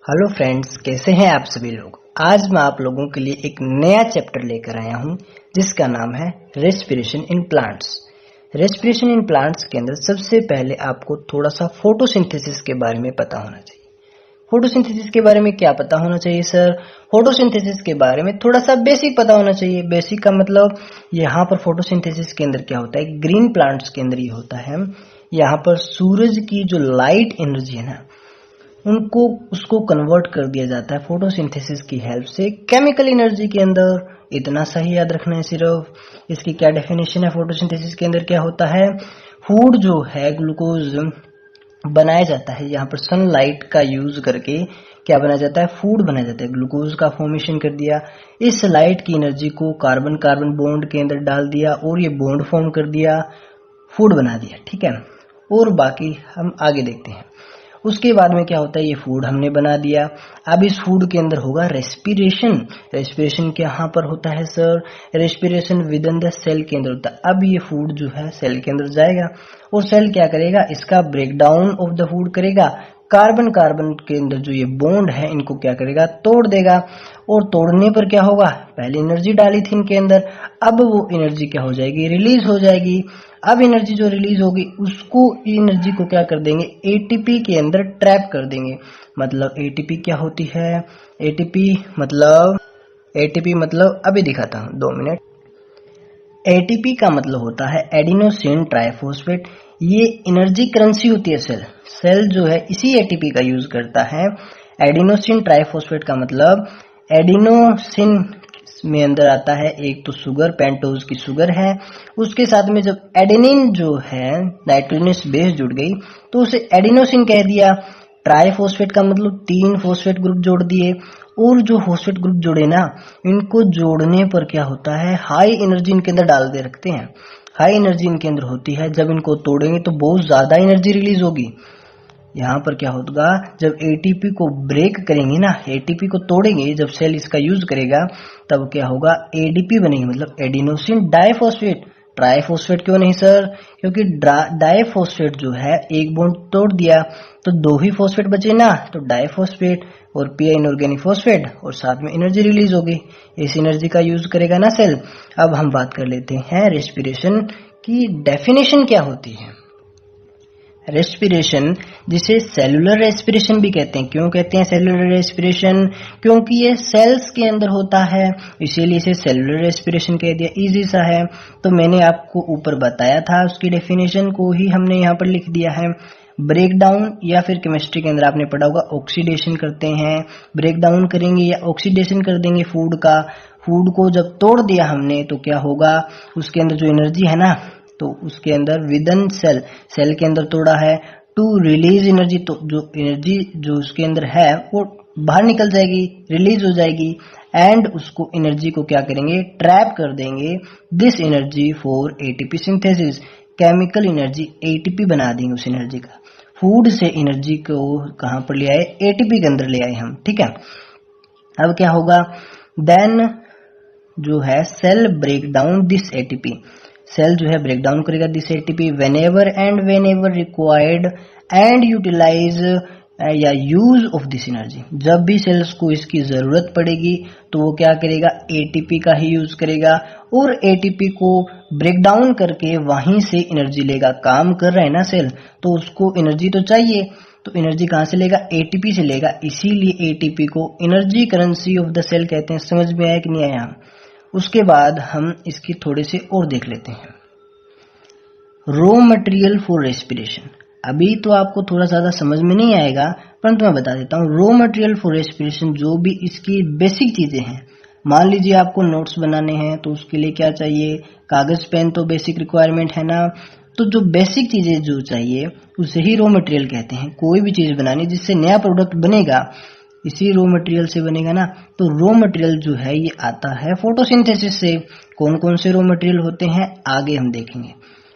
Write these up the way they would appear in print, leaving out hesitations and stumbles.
Hello friends, कैसे हैं आप सभी लोग। आज मैं आप लोगों के लिए एक नया चैप्टर लेकर आया हूं जिसका नाम है respiration in plants. Respiration in plants के अंदर सबसे पहले आपको थोड़ा सा फोटोसिंथेसिस के बारे में पता होना चाहिए। फोटोसिंथेसिस के बारे में क्या पता होना चाहिए सर? फोटोसिंथेसिस के बारे में थोड़ा सा बेसिक पता होना चाहिए। बेसिक का मतलब यहाँ पर फोटोसिंथेसिस के अंदर क्या होता है, ग्रीन प्लांट्स के अंदर ये होता है, यहाँ पर सूरज की जो लाइट एनर्जी है ना, उनको उसको कन्वर्ट कर दिया जाता है फोटोसिंथेसिस की हेल्प से केमिकल एनर्जी के अंदर। इतना सही याद रखना है सिर्फ। इसकी क्या डेफिनेशन है? फोटोसिंथेसिस के अंदर क्या होता है, फूड जो है ग्लूकोज बनाया जाता है। यहाँ पर सनलाइट का यूज करके क्या बनाया जाता है, फूड बनाया जाता है। ग्लूकोज का फॉर्मेशन कर दिया, इस लाइट की एनर्जी को कार्बन कार्बन बॉन्ड के अंदर डाल दिया और ये बॉन्ड फॉर्म कर दिया, फूड बना दिया। ठीक है, और बाकी हम आगे देखते हैं। उसके बाद में क्या होता है, ये फूड हमने बना दिया। अब इस फूड के अंदर होगा रेस्पिरेशन। रेस्पिरेशन कहाँ पर होता है sir? Respiration within the cell के अंदर होता है। अब ये फूड जो है सेल के अंदर जाएगा और सेल क्या करेगा, इसका ब्रेकडाउन ऑफ द फूड करेगा। कार्बन कार्बन के अंदर जो ये बॉन्ड है इनको क्या करेगा, तोड़ देगा। और तोड़ने पर क्या होगा, पहले एनर्जी डाली थी इनके अंदर, अब वो एनर्जी क्या हो जाएगी, रिलीज हो जाएगी। अब एनर्जी जो रिलीज होगी उसको एनर्जी को क्या कर देंगे, एटीपी के अंदर ट्रैप कर देंगे। मतलब एटीपी क्या होती है, एटीपी मतलब अभी दिखाता हूँ, 2 मिनट। एटीपी का मतलब होता है एडिनोसिन ट्राइफॉस्फेट। ये एनर्जी करेंसी होती है। सेल जो है इसी एटीपी का यूज करता है। एडिनोसिन ट्राइफॉस्फेट का मतलब एडिनोसिन में अंदर आता है एक तो शुगर, पेंटोज की शुगर है, उसके साथ में जब एडेनिन जो है नाइट्रोजनस बेस जुड़ गई तो उसे एडिनोसिन कह दिया। ट्राइफॉस्फेट का मतलब 3 फॉस्फेट ग्रुप जोड़ दिए, और जो फॉस्फेट ग्रुप जोड़े ना, इनको जोड़ने पर क्या होता है, हाई एनर्जी इनके अंदर डाल दे रखते हैं। हाई एनर्जी इनके अंदर होती है, जब इनको तोड़ेंगे तो बहुत ज्यादा एनर्जी रिलीज होगी। यहाँ पर क्या होगा, जब एटीपी को ब्रेक करेंगे ना, एटीपी को तोड़ेंगे, जब सेल इसका यूज करेगा तब क्या होगा, एडीपी बनेगी, मतलब एडिनोसिन डाइफॉस्फेट। ट्राइफॉस्फेट क्यों नहीं सर? क्योंकि डाइफॉस्फेट जो है एक बॉन्ड तोड़ दिया तो 2 ही फॉस्फेट बचे ना, तो डाइफॉस्फेट और पी इनऑर्गेनिक फॉस्फेट, और साथ में एनर्जी रिलीज होगी। इस एनर्जी का यूज करेगा ना सेल। अब हम बात कर लेते हैं रेस्पिरेशन की डेफिनेशन क्या होती है। रेस्पिरेशन, जिसे सेलुलर रेस्पिरेशन भी कहते हैं। क्यों कहते हैं सेलुलर रेस्पिरेशन? क्योंकि ये सेल्स के अंदर होता है, इसीलिए इसे सेलुलर रेस्पिरेशन कह दिया। इजी सा है, तो मैंने आपको ऊपर बताया था, उसकी डेफिनेशन को ही हमने यहाँ पर लिख दिया है। ब्रेकडाउन, या फिर केमिस्ट्री के अंदर आपने पढ़ा होगा ऑक्सीडेशन करते हैं। ब्रेकडाउन करेंगे या ऑक्सीडेशन कर देंगे फूड का। फूड को जब तोड़ दिया हमने तो क्या होगा, उसके अंदर जो एनर्जी है ना, तो उसके अंदर विदन सेल के अंदर तोड़ा है टू रिलीज एनर्जी, तो जो एनर्जी जो उसके अंदर है वो बाहर निकल जाएगी, रिलीज हो जाएगी। एंड उसको एनर्जी को क्या करेंगे, ट्रैप कर देंगे। This energy for ATP synthesis, chemical energy ATP बना देंगे उस एनर्जी का। फूड से एनर्जी को कहां पर ले आए, एटीपी के अंदर ले आए हम। ठीक है, अब क्या होगा, देन जो है cell break down this ATP. Cell जो है ब्रेक डाउन करेगा this ATP whenever required and utilise या यूज ऑफ दिस एनर्जी। जब भी सेल्स को इसकी जरूरत पड़ेगी तो वो क्या करेगा, एटीपी का ही यूज करेगा, और एटीपी को ब्रेक डाउन करके वहीं से एनर्जी लेगा। काम कर रहा है ना सेल, तो उसको एनर्जी तो चाहिए, तो एनर्जी कहां से लेगा, एटीपी से लेगा। इसीलिए एटीपी को energy currency of the cell कहते हैं। समझ में आया कि नहीं आया? उसके बाद हम इसकी थोड़े से और देख लेते हैं। Raw material for respiration. अभी तो आपको थोड़ा ज्यादा समझ में नहीं आएगा, परंतु मैं बता देता हूँ। रॉ मटेरियल फॉर रेस्पिरेशन जो भी इसकी बेसिक चीजें हैं, मान लीजिए आपको नोट्स बनाने हैं तो उसके लिए क्या चाहिए, कागज पेन तो बेसिक रिक्वायरमेंट है ना। तो जो बेसिक चीजें जो चाहिए उसे ही रॉ मटेरियल कहते हैं। कोई भी चीज बनानी जिससे नया प्रोडक्ट बनेगा, इसी रॉ मटेरियल से बनेगा ना। तो रॉ मटेरियल जो है ये आता है फोटोसिंथेसिस से। कौन कौन से रॉ मटेरियल होते हैं आगे हम देखेंगे।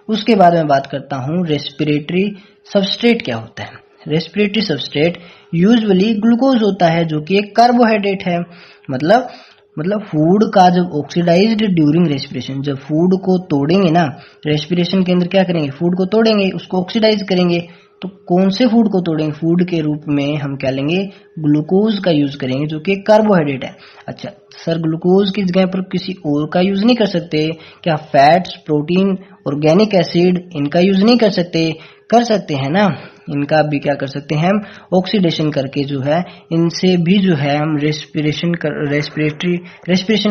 उसके बाद मैं बात करता हूँ रेस्पिरेटरी सबस्ट्रेट क्या होता है। रेस्पिरेटरी सबस्ट्रेट यूजुअली ग्लूकोज होता है, जो कि एक कार्बोहाइड्रेट है। मतलब फूड का जब ऑक्सीडाइज्ड ड्यूरिंग रेस्पिरेशन, जब फूड को तोड़ेंगे ना रेस्पिरेशन के अंदर क्या करेंगे, फूड को तोड़ेंगे, उसको ऑक्सीडाइज करेंगे। तो कौन से फूड को तोड़ेंगे? फूड के रूप में हम क्या लेंगे? ग्लूकोज का यूज करेंगे, जो कि कार्बोहाइड्रेट है। अच्छा सर, ग्लूकोज की जगह पर किसी और का यूज नहीं कर सकते क्या? फैट्स, प्रोटीन, ऑर्गेनिक एसिड, इनका यूज नहीं कर सकते? कर सकते हैं ना। इनका भी क्या कर सकते हैं हम? ऑक्सीडेशन करके जो है इनसे भी जो है हम रेस्पिरेशन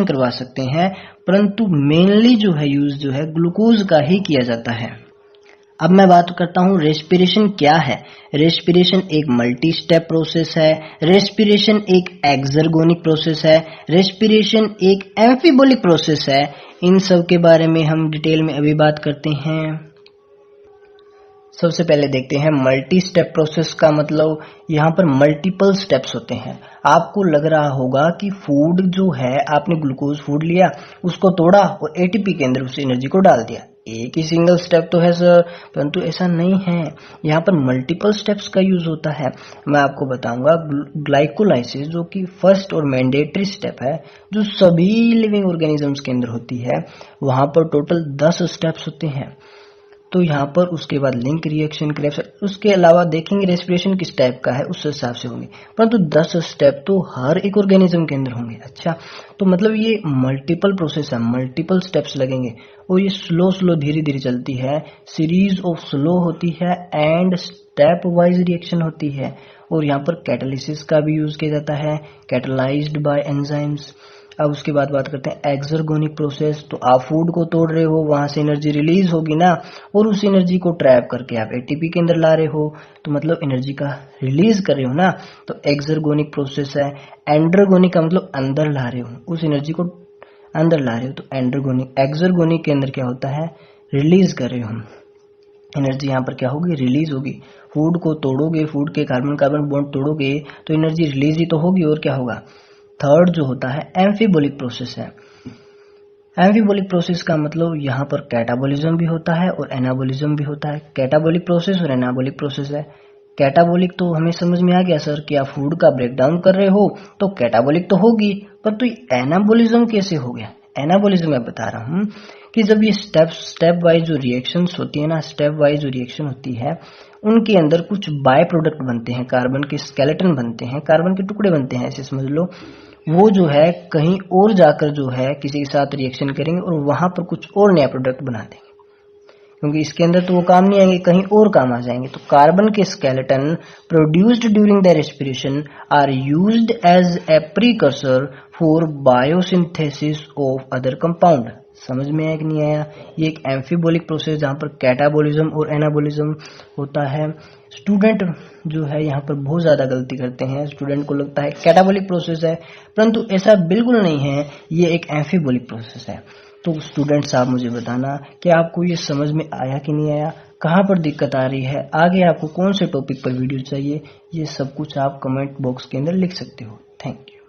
करवा सकते हैं, परंतु मेनली जो है यूज जो है ग्लूकोज का ही किया जाता है। अब मैं बात करता हूँ रेस्पिरेशन क्या है। रेस्पिरेशन एक मल्टी स्टेप प्रोसेस है, रेस्पिरेशन एक एक्सर्गोनिक प्रोसेस है, रेस्पिरेशन एक एम्फीबोलिक प्रोसेस है। इन सब के बारे में हम डिटेल में अभी बात करते हैं। सबसे पहले देखते हैं मल्टी स्टेप प्रोसेस का मतलब। यहाँ पर मल्टीपल स्टेप्स होते हैं। आपको लग रहा होगा कि फूड जो है, आपने ग्लूकोज फूड लिया, उसको तोड़ा और एटीपी के अंदर उस एनर्जी को डाल दिया, एक ही सिंगल स्टेप तो है सर, परंतु ऐसा नहीं है। यहाँ पर मल्टीपल स्टेप्स का यूज होता है। मैं आपको बताऊंगा ग्लाइकोलाइसिस, जो कि फर्स्ट और मैंडेटरी स्टेप है, जो सभी लिविंग ऑर्गेनिजम्स के अंदर होती है, वहां पर टोटल 10 स्टेप्स होते हैं। तो यहाँ पर उसके बाद लिंक रिएक्शन, क्रेब्स, उसके अलावा देखेंगे रेस्पिरेशन किस टाइप का है उस हिसाब से होंगे, परंतु 10 स्टेप तो हर एक ऑर्गेनिज्म के अंदर होंगे। अच्छा, तो मतलब ये मल्टीपल प्रोसेस है, मल्टीपल स्टेप्स लगेंगे और ये स्लो धीरे धीरे चलती है, सीरीज ऑफ स्लो होती है एंड स्टेप वाइज रिएक्शन होती है। और यहाँ पर कैटालिसिस का भी यूज किया जाता है, कैटालाइज्ड बाय एंजाइम्स। अब उसके बाद बात करते हैं एक्सर्गोनिक प्रोसेस। तो आप फूड को तोड़ रहे हो, वहां से एनर्जी रिलीज होगी ना, और उस एनर्जी को ट्रैप करके आप एटीपी के अंदर ला रहे हो, तो मतलब एनर्जी का रिलीज कर रहे हो ना, तो एक्सर्गोनिक प्रोसेस है। एंड्रोगोनिक का मतलब अंदर ला रहे हो, उस एनर्जी को अंदर ला रहे हो, तो एंड्रोगोनिक। एक्सर्गोनिक के अंदर क्या होता है? रिलीज कर रहे हो हम एनर्जी, यहाँ पर क्या होगी? रिलीज होगी। फूड को तोड़ोगे, फूड के कार्बन कार्बन बॉन्ड तोड़ोगे तो एनर्जी रिलीज ही तो होगी, और क्या होगा? थर्ड जो होता है एम्फीबोलिक प्रोसेस है। एम्फीबोलिक प्रोसेस का मतलब यहाँ पर कैटाबोलिज्म भी होता है और एनाबोलिज्म भी होता है। कैटाबोलिक प्रोसेस और एनाबोलिक प्रोसेस है। कैटाबोलिक तो हमें समझ में आ गया सर कि आप फूड का ब्रेकडाउन कर रहे हो तो कैटाबोलिक तो होगी, पर तो एनाबोलिज्म कैसे हो गया? एनाबोलिज्म मैं बता रहा हूँ कि जब ये स्टेप वाइज जो रिएक्शंस होती है ना, स्टेप वाइज जो रिएक्शन होती है, उनके अंदर कुछ बाय प्रोडक्ट बनते हैं, कार्बन के स्केलेटन बनते हैं, कार्बन के टुकड़े बनते हैं, ऐसे समझ लो। वो जो है कहीं और जाकर जो है किसी के साथ रिएक्शन करेंगे और वहां पर कुछ और नया प्रोडक्ट बना देंगे, क्योंकि इसके अंदर तो वो काम नहीं आएंगे, कहीं और काम आ जाएंगे। तो कार्बन के skeleton produced during the respiration are used as a precursor for biosynthesis of other compound. समझ में आया कि नहीं आया? ये एक एम्फीबोलिक प्रोसेस जहां पर कैटाबोलिज्म और एनाबोलिज्म होता है। स्टूडेंट जो है यहाँ पर बहुत ज्यादा गलती करते हैं। स्टूडेंट को लगता है कैटाबोलिक प्रोसेस है, परंतु ऐसा बिल्कुल नहीं है, ये एक एम्फीबोलिक प्रोसेस है। तो स्टूडेंट साहब मुझे बताना कि आपको ये समझ में आया कि नहीं आया, कहाँ पर दिक्कत आ रही है, आगे आपको कौन से टॉपिक पर वीडियो चाहिए, ये सब कुछ आप कमेंट बॉक्स के अंदर लिख सकते हो। Thank you.